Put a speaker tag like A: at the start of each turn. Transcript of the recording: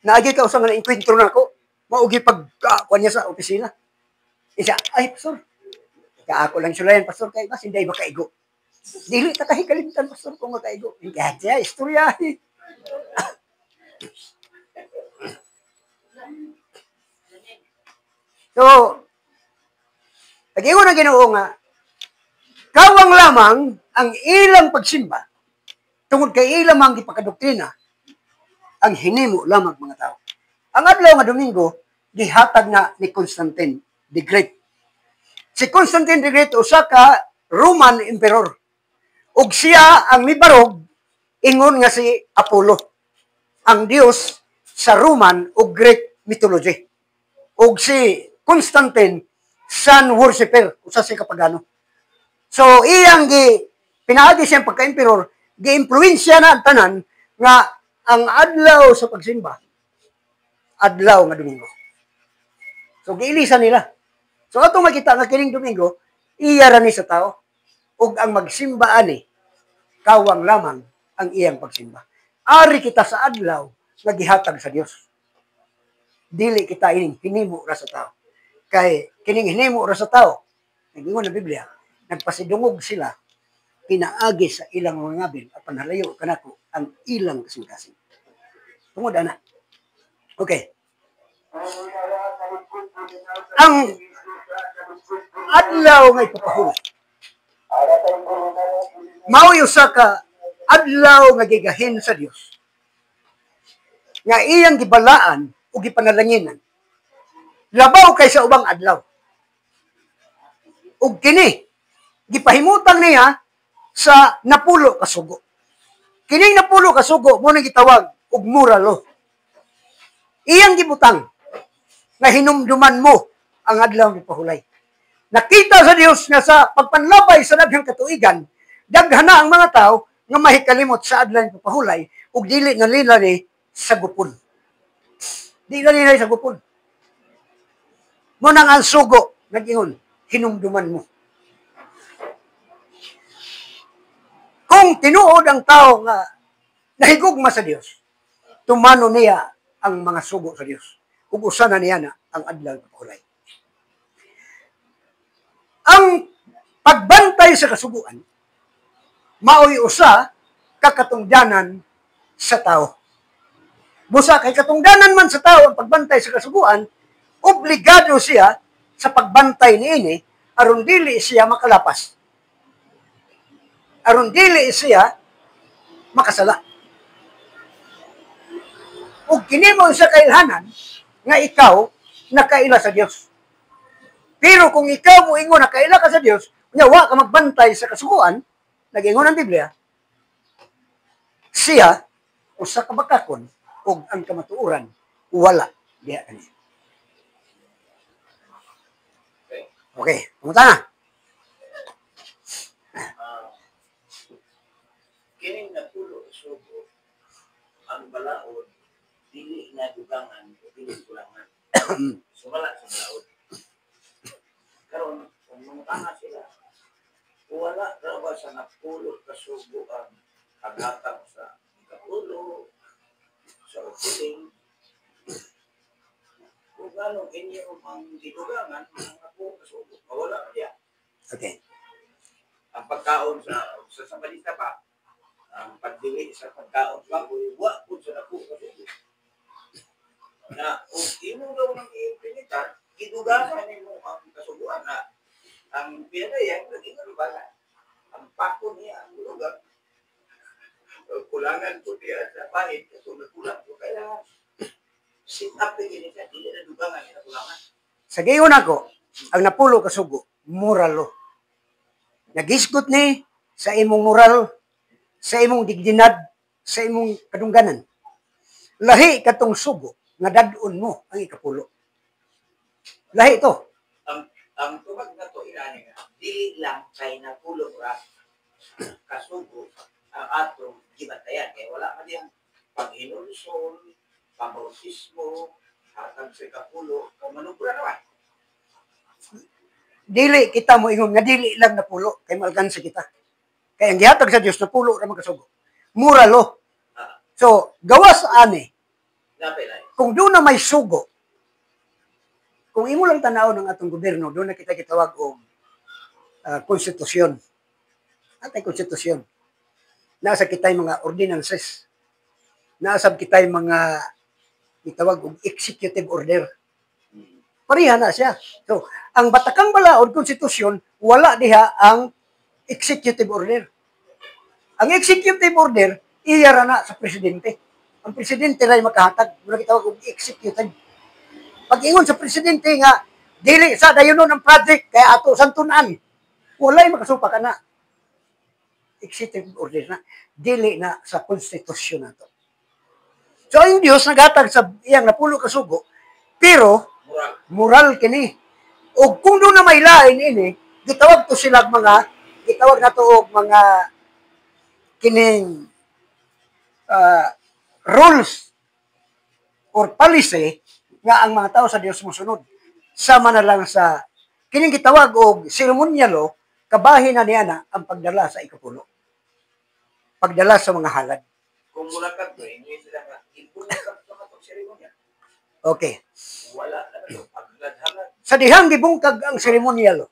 A: Naagi ka usang nga na-enkwentro na ako. Maugi pag-kuha niya sa opisina. Isa, ay, pastor. Ako lang sulayan, pastor, kay mas hindi makaigo. Dili ta kahikalimtan, pastor, kung makaigo. Kaya siya, istorya. So, nag-iwan na Ginoo nga, kawang lamang ang ilang pagsimba, tungod kay ilang mang ipakadoktrina, ang hinimo lamang mga tao. Ang adlaw nga Domingo, gihatag na ni Constantine the Great. Si Constantine the Great, usa ka Roman Emperor. Ug siya ang mibarog, ingon nga si Apollo, ang Dios sa Roman o Greek mythology. Ug si Constantine, sun worshipper, usa si kapagano. So, iyang pinaagi siyang pagka-emperor, gi-impluensya na ang tanan nga ang adlaw sa pagsimba, adlaw nga Domingo. So, giilisan nila. So, ato makita nga kining Domingo, iya ra ni sa tao, ug ang magsimba ani, kawang lamang ang iyang pagsimba. Ari kita sa adlaw nga gihatag sa Dios. Dili kita ining hinimo ra sa tao. Kay kining hinimo ra sa tao, nag-ingon na Biblia, nagpasidungog sila pinaagi sa ilang mga ngabil at panhalayo kanako ang ilang kasing-kasing. Tungod ana. Okay. Ang adlaw nga ipapahulay. Mao usa ka adlaw nga gigahin sa Dios. Nga iyang gibalaan o gipanalanginan. Labaw kay sa ubang adlaw. Ug kini gipahimutang niya sa napulo ka sugo. Kining napulo ka sugo mo nang gitawag og moral law. Iyang gibutang nga hinumduman mo ang adlaw ng pahulay. Nakita sa Dios nga sa pagpanlabay sa daghang katuigan, daghana ang mga tao nga mahikalimot sa adlaw ng pahulay ug dili nalila ni sa gupon. Dili nalila sa gupon. Mo nang ang sugo nag-ingon, hinumduman mo. Kung tinuod ang tao nga nahigugma sa Dios, tumano niya ang mga sugo sa Dios. Ug usa na niya na ang adlaw ng pahulay. Ang pagbantay sa kasuguan, mao'y usa kakatungdanan sa tao. Busa kay katungdanan man sa tao ang pagbantay sa kasuguan, obligado siya sa pagbantay niini aron dili siya makalapas. Aron dili siya makasala. Ug kini mo sa kailhanan nga ikaw nakaila sa Dios. Pero kung ikaw mo ingon nakaila ka sa Dios, nya wa ka magbantay sa kasuguan, nag-ingon ang Biblia, siya usa ka bakakon ug ang kamatuoran wala diha kaniya. Okay, pumunta na.
B: Kining napulo sugo ang balaod dili na dugangan o dili kulangan. Sumala sa balaod. Karon kung mangutana sila, wala ra ba sa napulo ka sugo ang paghatag sa kapulo sa opening. Kung gano'ng inyo ang didugangan, ang napulo ka sugo, mawala niya.
A: Okay.
B: Ang pagkaon sa balita pa, ang pagdili sa pagkaon pa, wa po sa napulo ka sugo. Na kung imo daw ng ipinitan, idugangan mo ang kasuguan na ang pinayang naging lubagan. Ang pako niya ang lugar. Kulangan po niya sa pahit kasi nagkulang po. Kaya sit up na ganito, hindi na dugangan na kulangan.
A: Sa gayon ako, ang napulo ka sugo, moral law. Nagisgot ni sa imong moral, sa imong digdinad, sa imong kadungganan. Lahi katong sugo, nga dadon mo ang ikapulo. Lahi ito.
B: Ang tubag na to, ilani nga, di lang kay napulo ra kasugo ang atong gibatayan. Kaya wala man yung pag-inulsol, pabautismo, hatag sa kapulo, kung manubra naman.
A: Dili kita mo ingon nga dili lang napulo kay malkansa kita. Kaya ang gihatag sa Dios napulo ra magkasugo. Moral law. So, gawas ani
B: Napay na.
A: Kung doon na may sugo, kung imo lang tanaw ng atong gobyerno, doon na kita gitawag og konstitusyon. Atay konstitusyon. Nasa kitay mga ordinances. Nasa kitay mga gitawag og executive order. Pareha na siya. So, ang Batakang Balaod konstitusyon, wala diha ang executive order. Ang executive order, iyara na sa presidente. Ang presidente lang makahatag. Muna gitawag og executive. Pag-ingon sa presidente nga, dili sa dayonon ang project, kaya ato santunan. Walay makasupa ka na. Executive order na. Dili na sa konstitusyon na to. So, ang Diyos nagatag sa iyang napulo kasugo, pero, moral kini. O kung doon na may lain ini, gitawag to sila gitawag na to og mga kining rules or policy nga ang mga tao sa Dios mosunod. Sama na lang sa kining gitawag og seremonyalo, kabahin na niya na ang pagdala sa ikapulo. Pagdala sa mga halad.
B: Kung mula ka to, hindi sila nga, ipunan ka sa mga seremonya.
A: Okay.
B: Wala na ito. Pagladhalan.
A: Sa dihang gibungkag ang seremonyalo,